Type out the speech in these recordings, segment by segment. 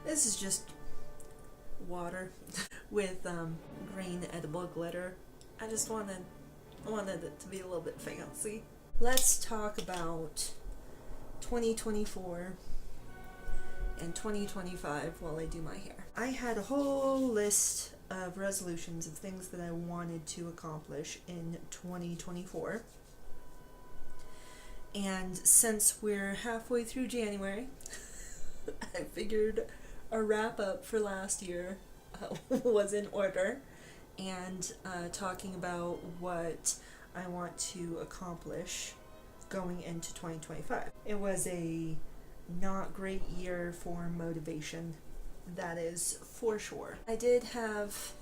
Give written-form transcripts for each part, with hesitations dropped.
This is just water with green edible glitter. I just wanted it to be a little bit fancy. Let's talk about 2024 and 2025 while I do my hair. I had a whole list of resolutions of things that I wanted to accomplish in 2024. And since we're halfway through January, I figured a wrap up for last year was in order, and talking about what I want to accomplish going into 2025. It was a not great year for motivation, that is for sure. I did have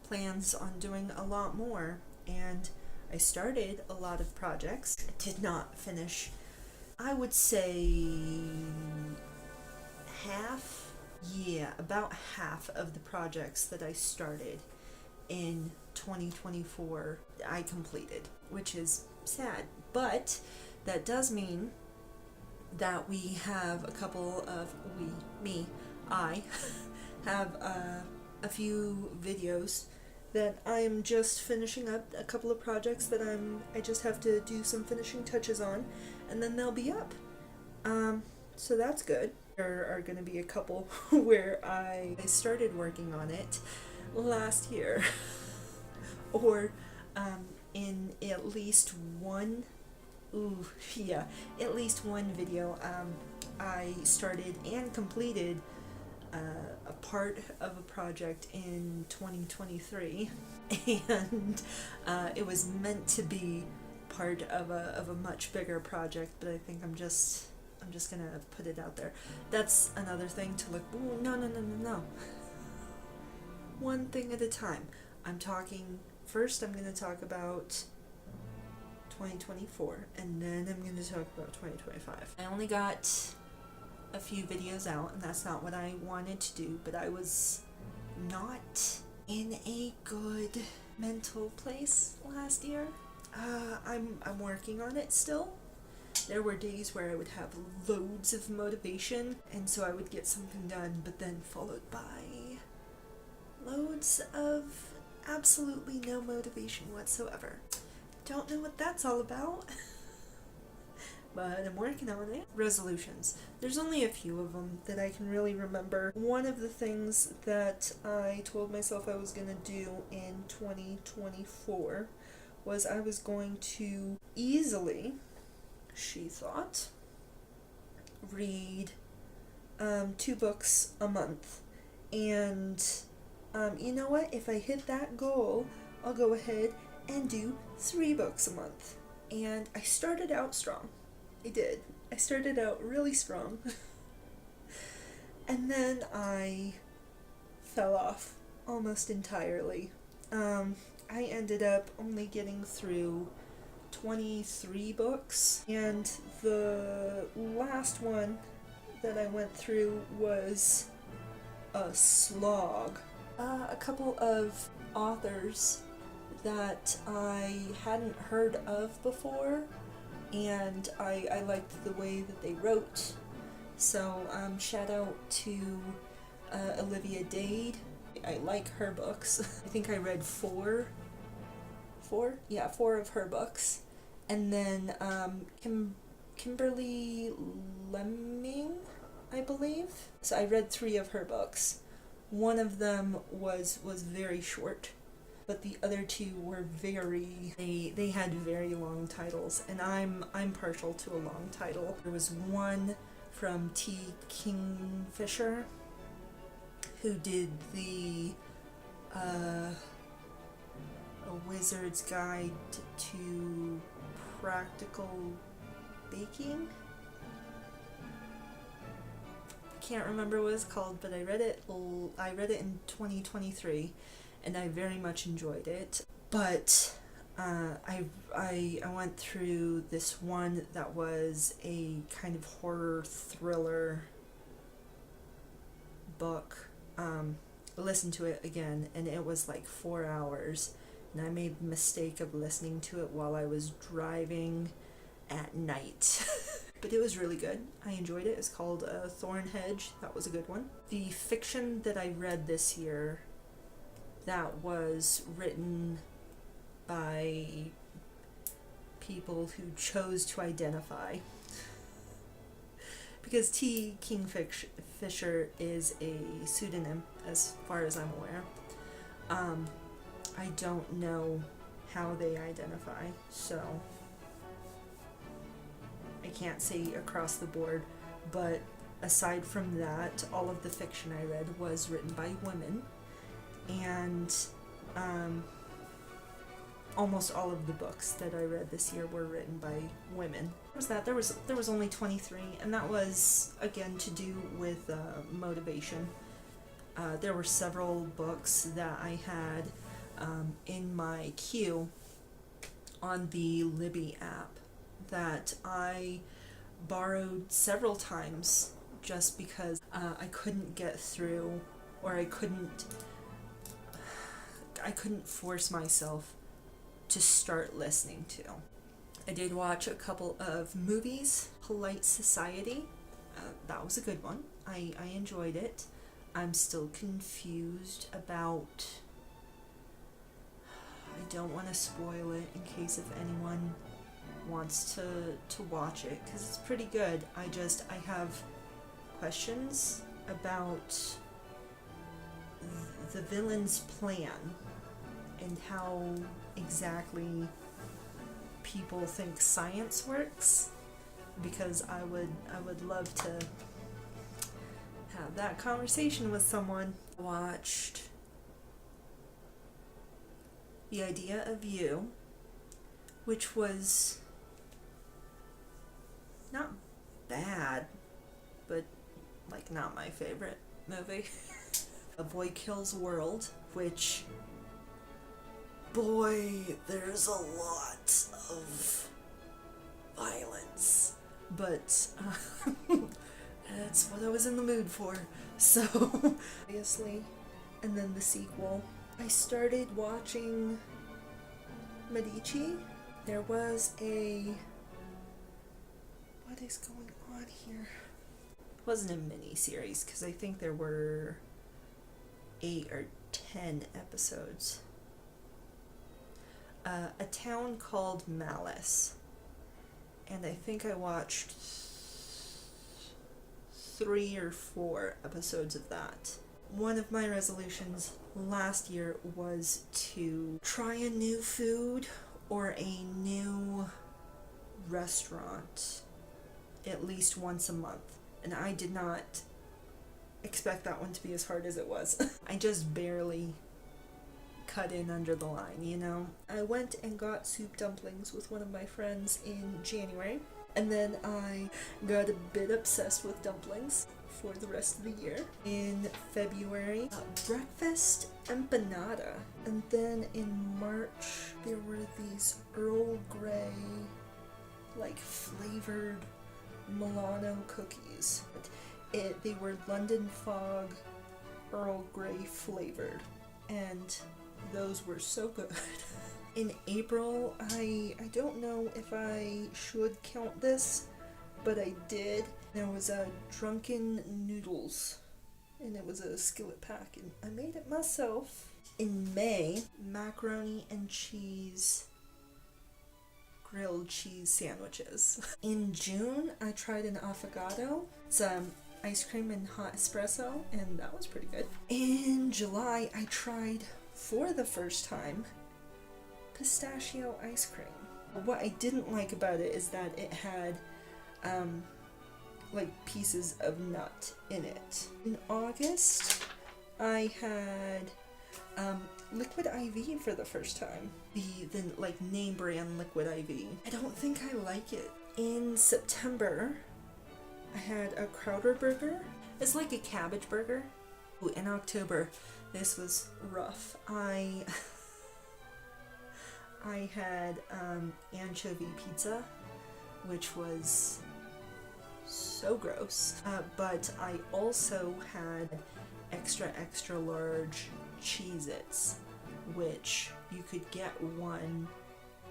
plans on doing a lot more, and I started a lot of projects. I did not finish, I would say about half of the projects that I started in 2024 I completed, which is sad, but that does mean that we have a couple of I have a few videos that I'm just finishing up, a couple of projects that I just have to do some finishing touches on, and then they'll be up. So that's good. There are going to be a couple where I started working on it last year, or in at least one video I started and completed a part of a project in 2023, and it was meant to be part of a much bigger project, but I think I'm just gonna put it out there. That's another thing to look. Ooh, no. One thing at a time. I'm gonna talk about 2024, and then I'm gonna talk about 2025. I only got a few videos out, and that's not what I wanted to do, but I was not in a good mental place last year. I'm working on it still. There were days where I would have loads of motivation, and so I would get something done, but then followed by loads of absolutely no motivation whatsoever. Don't know what that's all about, but I'm working on it. Resolutions. There's only a few of them that I can really remember. One of the things that I told myself I was going to do in 2024 was I was going to easily, she thought, read 2 books a month. And you know what? If I hit that goal, I'll go ahead and do 3 books a month. And I started out strong. I did. I started out really strong. And then I fell off almost entirely. I ended up only getting through 23 books, and the last one that I went through was a slog. A couple of authors that I hadn't heard of before, and I liked the way that they wrote. So shout out to Olivia Dade. I like her books. I think I read four of her books. And then Kimberly Lemming, I believe. So I read 3 of her books. One of them was very short, but the other 2 were they had very long titles, and I'm partial to a long title. There was one from T. Kingfisher, who did the A Wizard's Guide to Practical Baking. Can't remember what it's called, but I read it in 2023, and I very much enjoyed it. But I went through this one that was a kind of horror thriller book. Listened to it again, and it was like 4 hours, and I made the mistake of listening to it while I was driving at night. but it was really good. I enjoyed it. It's called Thorn Hedge. That was a good one. The fiction that I read this year that was written by people who chose to identify, because T. Kingfisher is a pseudonym as far as I'm aware. I don't know how they identify, so I can't say across the board, but aside from that, all of the fiction I read was written by women, and almost all of the books that I read this year were written by women. What was that? There was only 23, and that was again to do with motivation. There were several books that I had in my queue on the Libby app that I borrowed several times just because I couldn't get through, or I couldn't force myself to start listening to. I did watch a couple of movies. Polite Society, that was a good one. I enjoyed it. I'm still confused about, I don't want to spoil it in case if anyone wants to watch it, because it's pretty good. I have questions about the villain's plan and how exactly people think science works, because I would love to have that conversation with someone. Watched The Idea of You, which was not bad, but like not my favorite movie. A Boy Kills World, which, boy, there's a lot of violence, but that's what I was in the mood for, so obviously. And then the sequel, I started watching Medici. There was what is going on here? It wasn't a mini-series, because I think there were 8 or 10 episodes. A Town Called Malice, and I think I watched 3 or 4 episodes of that. One of my resolutions last year was to try a new food or a new restaurant at least once a month, and I did not expect that one to be as hard as it was. I just barely cut in under the line, you know? I went and got soup dumplings with one of my friends in January, and then I got a bit obsessed with dumplings for the rest of the year. In February, breakfast empanada, and then in March there were these Earl Grey, like flavored Milano cookies. They were London Fog Earl Grey flavored, and those were so good. In April, I don't know if I should count this, but I did. There was a Drunken Noodles, and it was a skillet pack, and I made it myself. In May, macaroni and cheese grilled cheese sandwiches. In June, I tried an affogato. It's ice cream and hot espresso, and that was pretty good. In July, I tried, for the first time, pistachio ice cream. What I didn't like about it is that it had like pieces of nut in it. In August, I had Liquid IV for the first time. The like name brand Liquid IV. I don't think I like it. In September, I had a Crowder burger. It's like a cabbage burger. Ooh, in October, this was rough. I had anchovy pizza, which was so gross. But I also had extra large Cheez-Its, which you could get one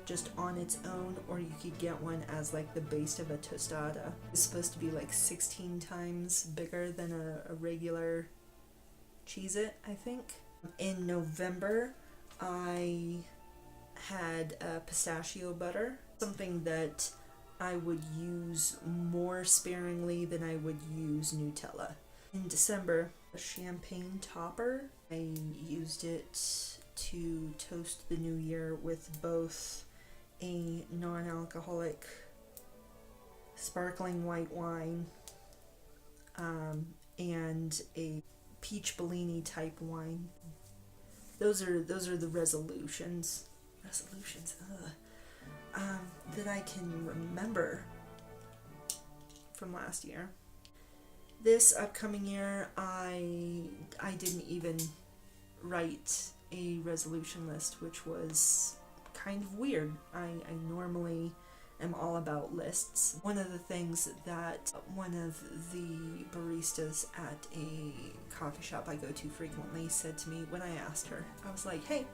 just on its own, or you could get one as like the base of a tostada. It's supposed to be like 16 times bigger than a regular Cheez-It, I think. In November, I had pistachio butter, something that I would use more sparingly than I would use Nutella. In December, a champagne topper. I used it to toast the new year with both a non-alcoholic sparkling white wine and a peach Bellini type wine. Those are the resolutions that I can remember from last year. This upcoming year, I didn't even write a resolution list, which was kind of weird. I normally am all about lists. One of the things that one of the baristas at a coffee shop I go to frequently said to me when I asked her, I was like, hey,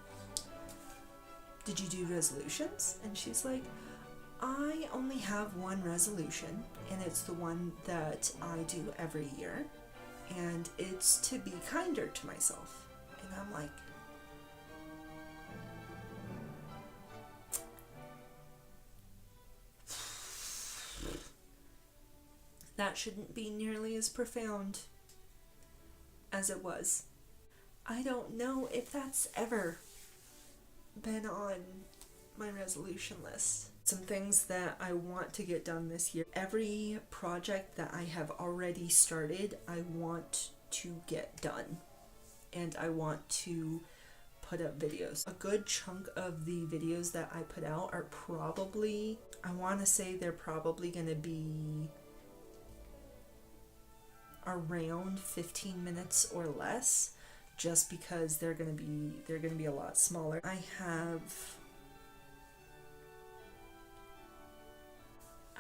did you do resolutions? And she's like, I only have one resolution, and it's the one that I do every year, and it's to be kinder to myself. And I'm like, that shouldn't be nearly as profound as it was. I don't know if that's ever been on my resolution list. Some things that I want to get done this year. Every project that I have already started, I want to get done. And I want to put up videos. A good chunk of the videos that I put out are probably, I want to say they're probably going to be around 15 minutes or less, just because they're going to be a lot smaller. I have,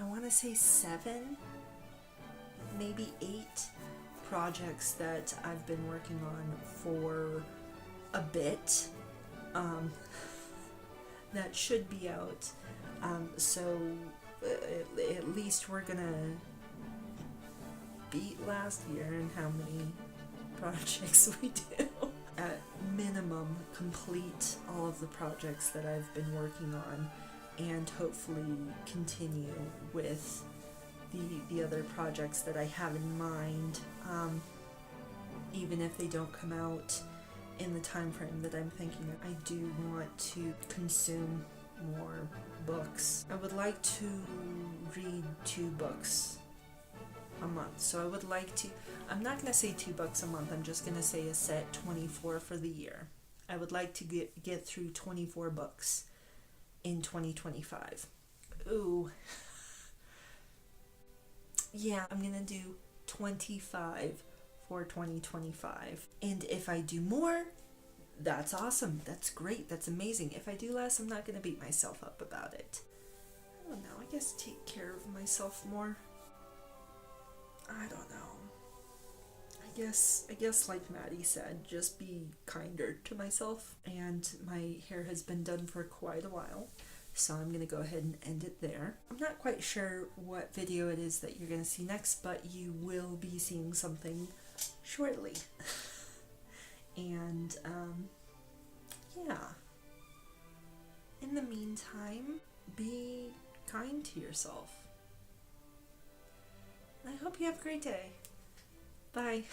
I want to say 7, maybe 8 projects that I've been working on for a bit that should be out. So at least we're gonna beat last year in how many projects we do. At minimum, complete all of the projects that I've been working on, and hopefully continue with the other projects that I have in mind, even if they don't come out in the time frame that I'm thinking of. I do want to consume more books. I would like to read 2 books a month. So I would like to, I'm not going to say 2 books a month, I'm just going to say a set 24 for the year. I would like to get through 24 books in 2025. Ooh. Yeah, I'm going to do 25 for 2025. And if I do more, that's awesome. That's great. That's amazing. If I do less, I'm not going to beat myself up about it. I don't know. I guess take care of myself more. I don't know. I guess like Maddie said, just be kinder to myself. And my hair has been done for quite a while, so I'm going to go ahead and end it there. I'm not quite sure what video it is that you're going to see next, but you will be seeing something shortly. And, yeah. In the meantime, be kind to yourself. I hope you have a great day. Bye.